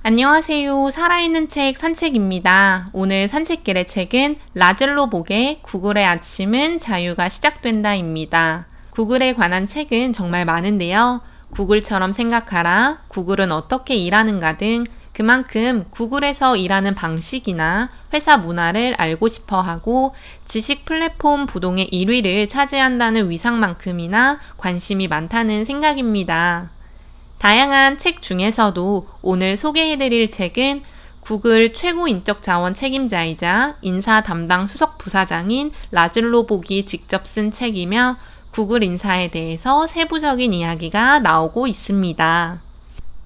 안녕하세요. 살아있는 책 산책입니다. 오늘 산책길의 책은 라즐로 복의 구글의 아침은 자유가 시작된다입니다. 구글에 관한 책은 정말 많은데요. 구글처럼 생각하라, 구글은 어떻게 일하는가 등 그만큼 구글에서 일하는 방식이나 회사 문화를 알고 싶어 하고 지식 플랫폼 부동의 1위를 차지한다는 위상만큼이나 관심이 많다는 생각입니다. 다양한 책 중에서도 오늘 소개해드릴 책은 구글 최고 인적 자원 책임자이자 인사 담당 수석 부사장인 라즐로 복이 직접 쓴 책이며 구글 인사에 대해서 세부적인 이야기가 나오고 있습니다.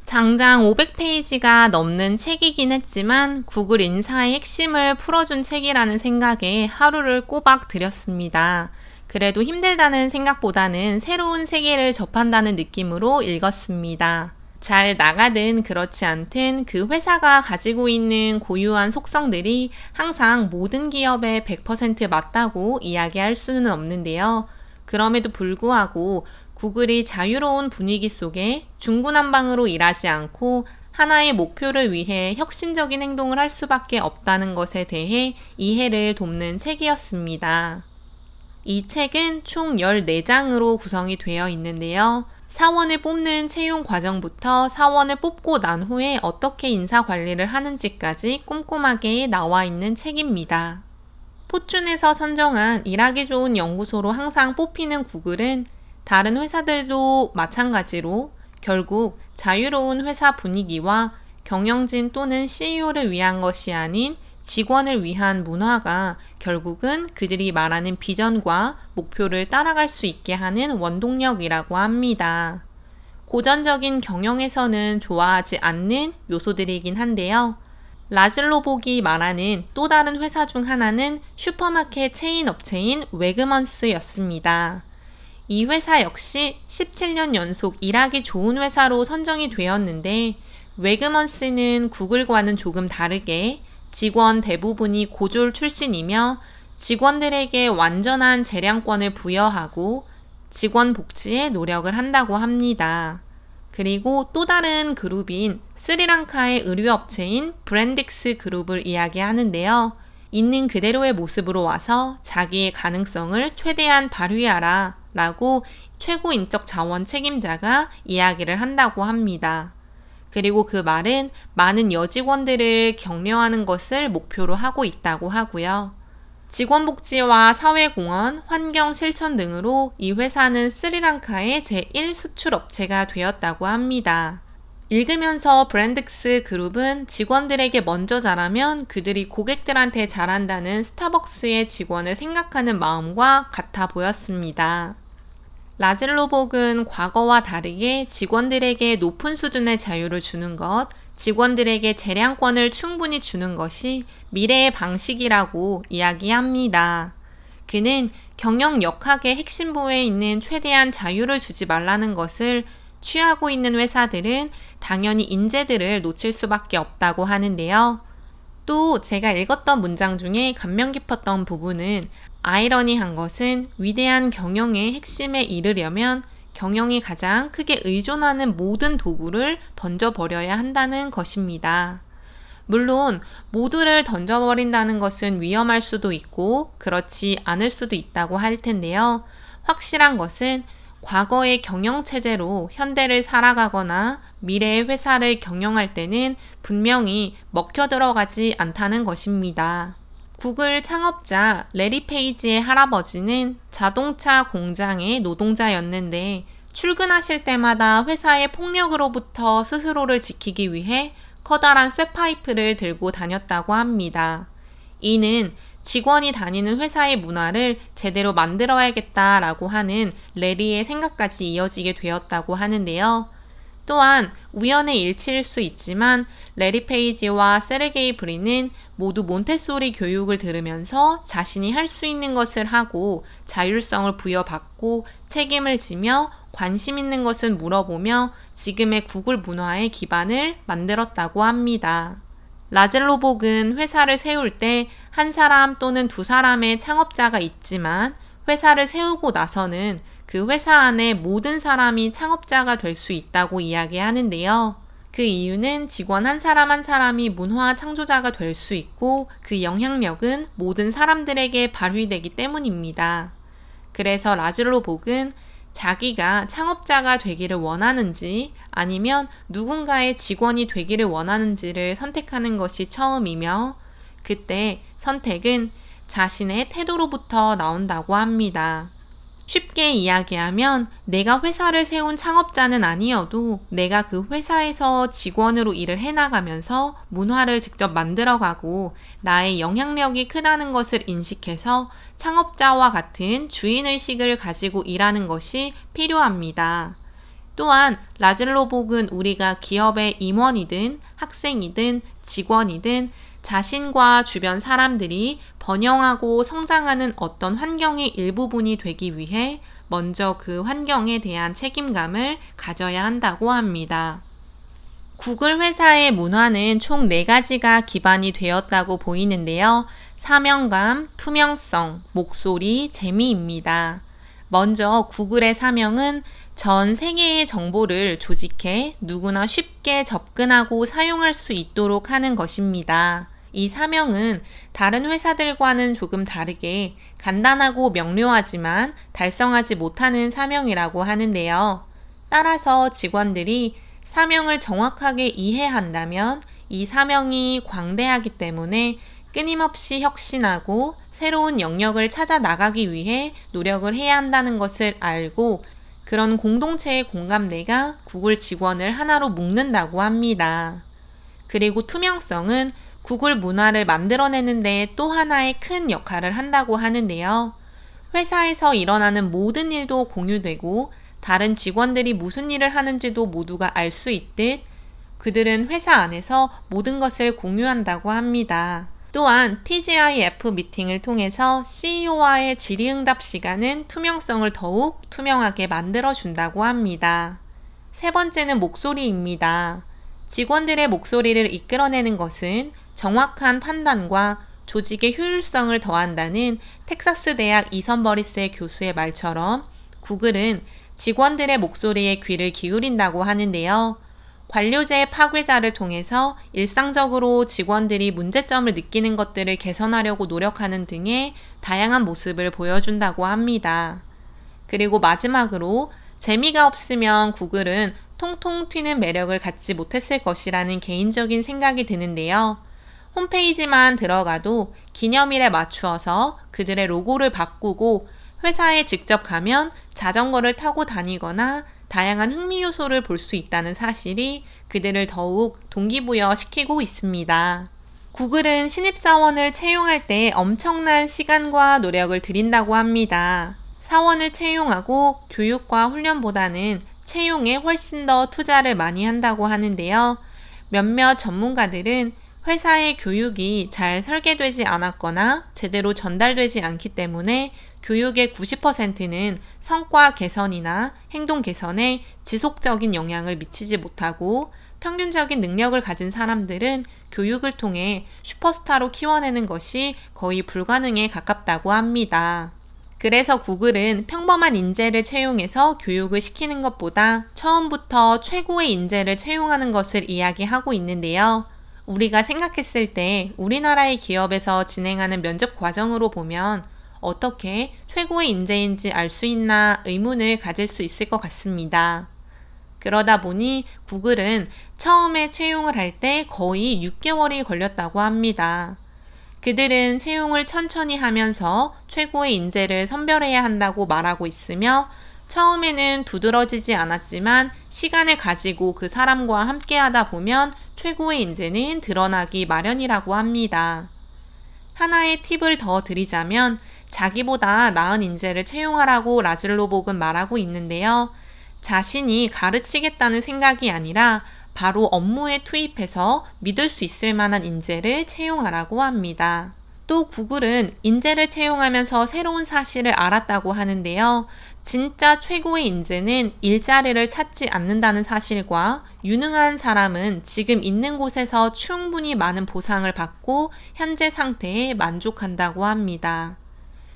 장장 500페이지가 넘는 책이긴 했지만 구글 인사의 핵심을 풀어준 책이라는 생각에 하루를 꼬박 들였습니다. 그래도 힘들다는 생각보다는 새로운 세계를 접한다는 느낌으로 읽었습니다. 잘 나가든 그렇지 않든 그 회사가 가지고 있는 고유한 속성들이 항상 모든 기업에 100% 맞다고 이야기할 수는 없는데요. 그럼에도 불구하고 구글이 자유로운 분위기 속에 중구난방으로 일하지 않고 하나의 목표를 위해 혁신적인 행동을 할 수밖에 없다는 것에 대해 이해를 돕는 책이었습니다. 이 책은 총 14장으로 구성이 되어 있는데요. 사원을 뽑는 채용 과정부터 사원을 뽑고 난 후에 어떻게 인사 관리를 하는지까지 꼼꼼하게 나와 있는 책입니다. 포춘에서 선정한 일하기 좋은 연구소로 항상 뽑히는 구글은 다른 회사들도 마찬가지로 결국 자유로운 회사 분위기와 경영진 또는 CEO를 위한 것이 아닌 직원을 위한 문화가 결국은 그들이 말하는 비전과 목표를 따라갈 수 있게 하는 원동력이라고 합니다. 고전적인 경영에서는 좋아하지 않는 요소들이긴 한데요. 라즐로 복이 말하는 또 다른 회사 중 하나는 슈퍼마켓 체인 업체인 웨그먼스였습니다. 이 회사 역시 17년 연속 일하기 좋은 회사로 선정이 되었는데 웨그먼스는 구글과는 조금 다르게 직원 대부분이 고졸 출신이며 직원들에게 완전한 재량권을 부여하고 직원 복지에 노력을 한다고 합니다. 그리고 또 다른 그룹인 스리랑카의 의류업체인 브랜딕스 그룹을 이야기하는데요. 있는 그대로의 모습으로 와서 자기의 가능성을 최대한 발휘하라 라고 최고 인적 자원 책임자가 이야기를 한다고 합니다. 그리고 그 말은 많은 여직원들을 격려하는 것을 목표로 하고 있다고 하고요. 직원복지와 사회공헌, 환경 실천 등으로 이 회사는 스리랑카의 제1 수출업체가 되었다고 합니다. 읽으면서 브랜딕스 그룹은 직원들에게 먼저 잘하면 그들이 고객들한테 잘한다는 스타벅스의 직원을 생각하는 마음과 같아 보였습니다. 라즐로 복은 과거와 다르게 직원들에게 높은 수준의 자유를 주는 것, 직원들에게 재량권을 충분히 주는 것이 미래의 방식이라고 이야기합니다. 그는 경영 역학의 핵심부에 있는 최대한 자유를 주지 말라는 것을 취하고 있는 회사들은 당연히 인재들을 놓칠 수밖에 없다고 하는데요. 또 제가 읽었던 문장 중에 감명 깊었던 부분은 아이러니한 것은 위대한 경영의 핵심에 이르려면 경영이 가장 크게 의존하는 모든 도구를 던져버려야 한다는 것입니다. 물론 모두를 던져버린다는 것은 위험할 수도 있고 그렇지 않을 수도 있다고 할 텐데요. 확실한 것은 과거의 경영체제로 현대를 살아가거나 미래의 회사를 경영할 때는 분명히 먹혀 들어가지 않다는 것입니다. 구글 창업자 레리 페이지의 할아버지는 자동차 공장의 노동자였는데 출근하실 때마다 회사의 폭력으로부터 스스로를 지키기 위해 커다란 쇠파이프를 들고 다녔다고 합니다. 이는 직원이 다니는 회사의 문화를 제대로 만들어야겠다라고 하는 레리의 생각까지 이어지게 되었다고 하는데요. 또한 우연의 일치일 수 있지만 레리 페이지와 세르게이 브린은 모두 몬테소리 교육을 들으면서 자신이 할 수 있는 것을 하고 자율성을 부여받고 책임을 지며 관심 있는 것을 물어보며 지금의 구글 문화의 기반을 만들었다고 합니다. 라즐로 복은 회사를 세울 때 한 사람 또는 두 사람의 창업자가 있지만 회사를 세우고 나서는 그 회사 안에 모든 사람이 창업자가 될 수 있다고 이야기하는데요. 그 이유는 직원 한 사람 한 사람이 문화 창조자가 될 수 있고 그 영향력은 모든 사람들에게 발휘되기 때문입니다. 그래서 라즐로 복은 자기가 창업자가 되기를 원하는지 아니면 누군가의 직원이 되기를 원하는지를 선택하는 것이 처음이며 그때 선택은 자신의 태도로부터 나온다고 합니다. 쉽게 이야기하면 내가 회사를 세운 창업자는 아니어도 내가 그 회사에서 직원으로 일을 해나가면서 문화를 직접 만들어가고 나의 영향력이 크다는 것을 인식해서 창업자와 같은 주인의식을 가지고 일하는 것이 필요합니다. 또한 라즐로 복은 우리가 기업의 임원이든 학생이든 직원이든 자신과 주변 사람들이 번영하고 성장하는 어떤 환경의 일부분이 되기 위해 먼저 그 환경에 대한 책임감을 가져야 한다고 합니다. 구글 회사의 문화는 총 4가지가 기반이 되었다고 보이는데요. 사명감, 투명성, 목소리, 재미입니다. 먼저 구글의 사명은 전 세계의 정보를 조직해 누구나 쉽게 접근하고 사용할 수 있도록 하는 것입니다. 이 사명은 다른 회사들과는 조금 다르게 간단하고 명료하지만 달성하지 못하는 사명이라고 하는데요. 따라서 직원들이 사명을 정확하게 이해한다면 이 사명이 광대하기 때문에 끊임없이 혁신하고 새로운 영역을 찾아 나가기 위해 노력을 해야 한다는 것을 알고 그런 공동체의 공감대가 구글 직원을 하나로 묶는다고 합니다. 그리고 투명성은 구글 문화를 만들어내는 데 또 하나의 큰 역할을 한다고 하는데요. 회사에서 일어나는 모든 일도 공유되고 다른 직원들이 무슨 일을 하는지도 모두가 알 수 있듯 그들은 회사 안에서 모든 것을 공유한다고 합니다. 또한 TGIF 미팅을 통해서 CEO와의 질의응답 시간은 투명성을 더욱 투명하게 만들어준다고 합니다. 세 번째는 목소리입니다. 직원들의 목소리를 이끌어내는 것은 정확한 판단과 조직의 효율성을 더한다는 텍사스 대학 이선 버리스의 교수의 말처럼 구글은 직원들의 목소리에 귀를 기울인다고 하는데요. 관료제 파괴자를 통해서 일상적으로 직원들이 문제점을 느끼는 것들을 개선하려고 노력하는 등의 다양한 모습을 보여준다고 합니다. 그리고 마지막으로 재미가 없으면 구글은 통통 튀는 매력을 갖지 못했을 것이라는 개인적인 생각이 드는데요. 홈페이지만 들어가도 기념일에 맞추어서 그들의 로고를 바꾸고 회사에 직접 가면 자전거를 타고 다니거나 다양한 흥미 요소를 볼 수 있다는 사실이 그들을 더욱 동기부여시키고 있습니다. 구글은 신입사원을 채용할 때 엄청난 시간과 노력을 들인다고 합니다. 사원을 채용하고 교육과 훈련보다는 채용에 훨씬 더 투자를 많이 한다고 하는데요. 몇몇 전문가들은 회사의 교육이 잘 설계되지 않았거나 제대로 전달되지 않기 때문에 교육의 90%는 성과 개선이나 행동 개선에 지속적인 영향을 미치지 못하고 평균적인 능력을 가진 사람들은 교육을 통해 슈퍼스타로 키워내는 것이 거의 불가능에 가깝다고 합니다. 그래서 구글은 평범한 인재를 채용해서 교육을 시키는 것보다 처음부터 최고의 인재를 채용하는 것을 이야기하고 있는데요. 우리가 생각했을 때 우리나라의 기업에서 진행하는 면접 과정으로 보면 어떻게 최고의 인재인지 알 수 있나 의문을 가질 수 있을 것 같습니다. 그러다 보니 구글은 처음에 채용을 할 때 거의 6개월이 걸렸다고 합니다. 그들은 채용을 천천히 하면서 최고의 인재를 선별해야 한다고 말하고 있으며 처음에는 두드러지지 않았지만 시간을 가지고 그 사람과 함께 하다 보면 최고의 인재는 드러나기 마련이라고 합니다. 하나의 팁을 더 드리자면 자기보다 나은 인재를 채용하라고 라즐로 복은 말하고 있는데요. 자신이 가르치겠다는 생각이 아니라 바로 업무에 투입해서 믿을 수 있을 만한 인재를 채용하라고 합니다. 또 구글은 인재를 채용하면서 새로운 사실을 알았다고 하는데요. 진짜 최고의 인재는 일자리를 찾지 않는다는 사실과 유능한 사람은 지금 있는 곳에서 충분히 많은 보상을 받고 현재 상태에 만족한다고 합니다.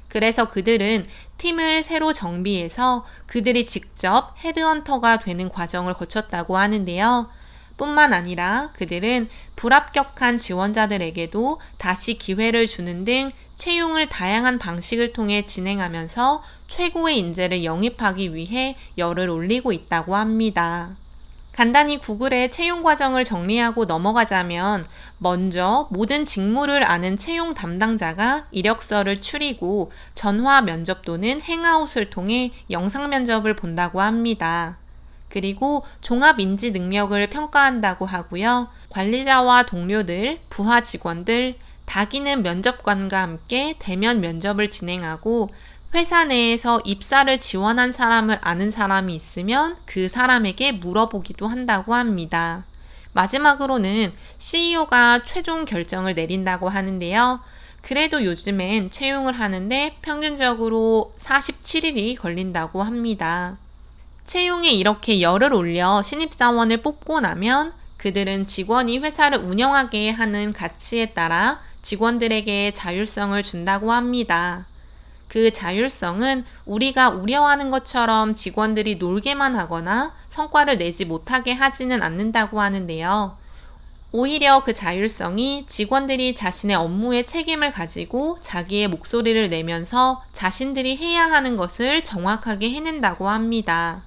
그래서 그들은 팀을 새로 정비해서 그들이 직접 헤드헌터가 되는 과정을 거쳤다고 하는데요. 뿐만 아니라 그들은 불합격한 지원자들에게도 다시 기회를 주는 등 채용을 다양한 방식을 통해 진행하면서 최고의 인재를 영입하기 위해 열을 올리고 있다고 합니다. 간단히 구글의 채용 과정을 정리하고 넘어가자면 먼저 모든 직무를 아는 채용 담당자가 이력서를 추리고 전화 면접 또는 행아웃을 통해 영상 면접을 본다고 합니다. 그리고 종합 인지 능력을 평가한다고 하고요. 관리자와 동료들, 부하 직원들, 다기는 면접관과 함께 대면 면접을 진행하고 회사 내에서 입사를 지원한 사람을 아는 사람이 있으면 그 사람에게 물어보기도 한다고 합니다. 마지막으로는 CEO가 최종 결정을 내린다고 하는데요. 그래도 요즘엔 채용을 하는데 평균적으로 47일이 걸린다고 합니다. 채용에 이렇게 열을 올려 신입사원을 뽑고 나면 그들은 직원이 회사를 운영하게 하는 가치에 따라 직원들에게 자율성을 준다고 합니다. 그 자율성은 우리가 우려하는 것처럼 직원들이 놀게만 하거나 성과를 내지 못하게 하지는 않는다고 하는데요. 오히려 그 자율성이 직원들이 자신의 업무에 책임을 가지고 자기의 목소리를 내면서 자신들이 해야 하는 것을 정확하게 해낸다고 합니다.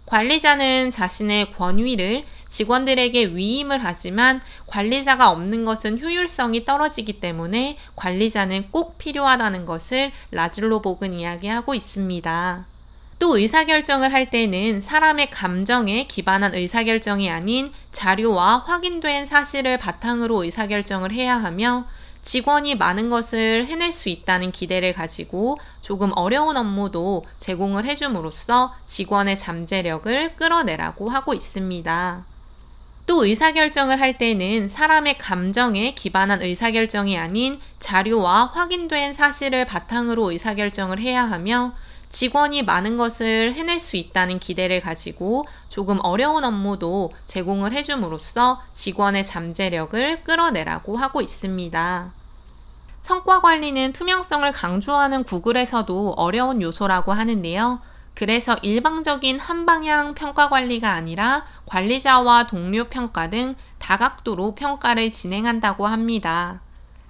관리자는 자신의 권위를 직원들에게 위임을 하지만 관리자가 없는 것은 효율성이 떨어지기 때문에 관리자는 꼭 필요하다는 것을 라즐로 복은 이야기하고 있습니다. 또 의사결정을 할 때는 사람의 감정에 기반한 의사결정이 아닌 자료와 확인된 사실을 바탕으로 의사결정을 해야 하며 직원이 많은 것을 해낼 수 있다는 기대를 가지고 조금 어려운 업무도 제공을 해줌으로써 직원의 잠재력을 끌어내라고 하고 있습니다. 또 의사결정을 할 때는 사람의 감정에 기반한 의사결정이 아닌 자료와 확인된 사실을 바탕으로 의사결정을 해야 하며 직원이 많은 것을 해낼 수 있다는 기대를 가지고 조금 어려운 업무도 제공을 해줌으로써 직원의 잠재력을 끌어내라고 하고 있습니다. 성과 관리는 투명성을 강조하는 구글에서도 어려운 요소라고 하는데요. 그래서 일방적인 한방향 평가 관리가 아니라 관리자와 동료 평가 등 다각도로 평가를 진행한다고 합니다.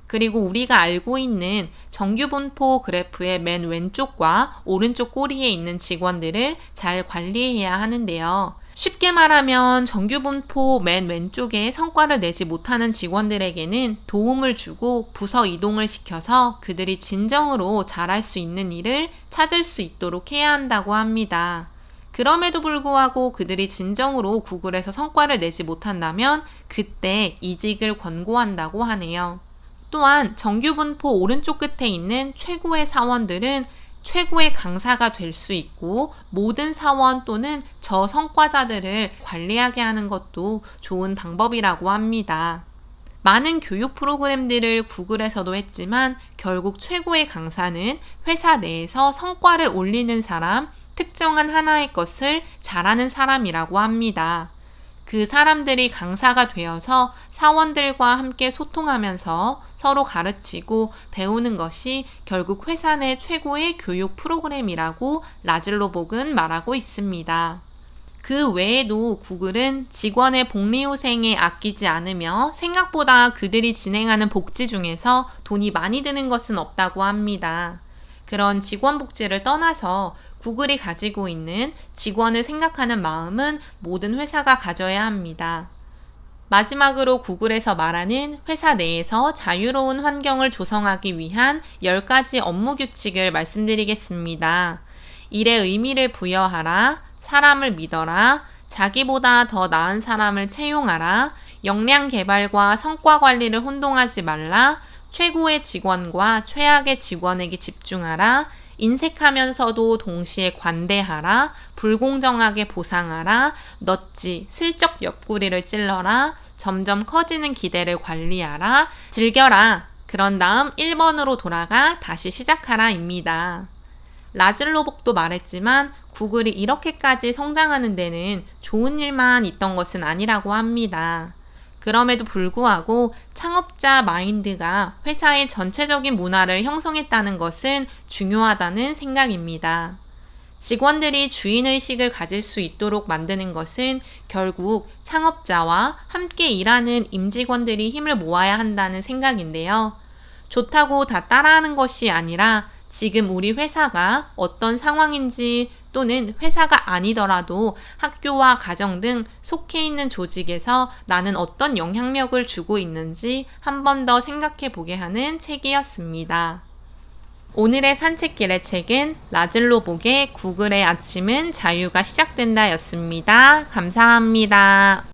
그리고 우리가 알고 있는 정규분포 그래프의 맨 왼쪽과 오른쪽 꼬리에 있는 직원들을 잘 관리해야 하는데요. 쉽게 말하면 정규분포 맨 왼쪽에 성과를 내지 못하는 직원들에게는 도움을 주고 부서 이동을 시켜서 그들이 진정으로 잘할 수 있는 일을 찾을 수 있도록 해야 한다고 합니다. 그럼에도 불구하고 그들이 진정으로 구글에서 성과를 내지 못한다면 그때 이직을 권고한다고 하네요. 또한 정규분포 오른쪽 끝에 있는 최고의 사원들은 최고의 강사가 될 수 있고 모든 사원 또는 저성과자들을 관리하게 하는 것도 좋은 방법이라고 합니다. 많은 교육 프로그램들을 구글에서도 했지만 결국 최고의 강사는 회사 내에서 성과를 올리는 사람, 특정한 하나의 것을 잘하는 사람이라고 합니다. 그 사람들이 강사가 되어서 사원들과 함께 소통하면서 서로 가르치고 배우는 것이 결국 회사 내 최고의 교육 프로그램이라고 라즐로 복은 말하고 있습니다. 그 외에도 구글은 직원의 복리후생에 아끼지 않으며 생각보다 그들이 진행하는 복지 중에서 돈이 많이 드는 것은 없다고 합니다. 그런 직원 복지를 떠나서 구글이 가지고 있는 직원을 생각하는 마음은 모든 회사가 가져야 합니다. 마지막으로 구글에서 말하는 회사 내에서 자유로운 환경을 조성하기 위한 10가지 업무 규칙을 말씀드리겠습니다. 일에 의미를 부여하라, 사람을 믿어라, 자기보다 더 나은 사람을 채용하라, 역량 개발과 성과 관리를 혼동하지 말라, 최고의 직원과 최악의 직원에게 집중하라, 인색하면서도 동시에 관대하라, 불공정하게 보상하라, 넛지, 슬쩍 옆구리를 찔러라, 점점 커지는 기대를 관리하라, 즐겨라, 그런 다음 1번으로 돌아가 다시 시작하라입니다. 라즐로 복도 말했지만 구글이 이렇게까지 성장하는 데는 좋은 일만 있던 것은 아니라고 합니다. 그럼에도 불구하고 창업자 마인드가 회사의 전체적인 문화를 형성했다는 것은 중요하다는 생각입니다. 직원들이 주인의식을 가질 수 있도록 만드는 것은 결국 창업자와 함께 일하는 임직원들이 힘을 모아야 한다는 생각인데요. 좋다고 다 따라하는 것이 아니라 지금 우리 회사가 어떤 상황인지 또는 회사가 아니더라도 학교와 가정 등 속해 있는 조직에서 나는 어떤 영향력을 주고 있는지 한 번 더 생각해 보게 하는 책이었습니다. 오늘의 산책길의 책은 라즐로 복의 구글의 아침은 자유가 시작된다 였습니다. 감사합니다.